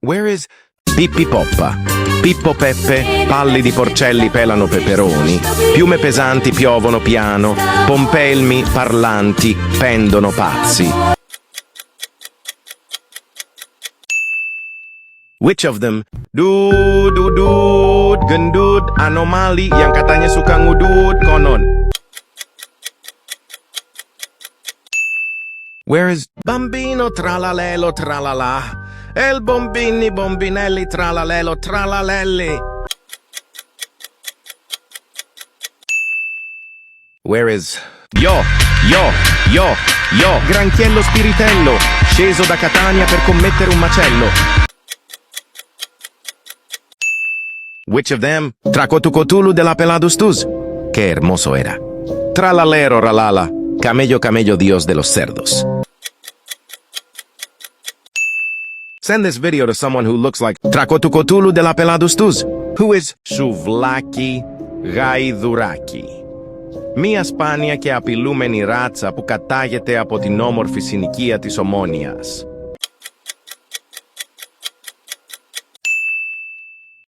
Where is Pippi Poppa? Pippo Peppe, palli di porcelli pelano peperoni, piume pesanti piovono piano, pompelmi parlanti pendono pazzi. Which of them? Dud, gendut, anomali yang katanya suka ngudut, konon. Where is Bambino tralalelo tralala? El bombini bombinelli tralalelo tralalelli. Where is Yo, granchiello spiritello, sceso da Catania per commettere un macello. Which of them? Tracotucotulu de la Peladustus. Qué hermoso era. Tralalero ralala, camello camello dios de los cerdos. Send this video to someone who looks like Tracotucotulu de la Peladustus, who is Shuvlaki Gaiduraki. Μία σπάνια και απειλούμενη ράτσα που κατάγεται από την όμορφη συνοικία της Ομόνοιας.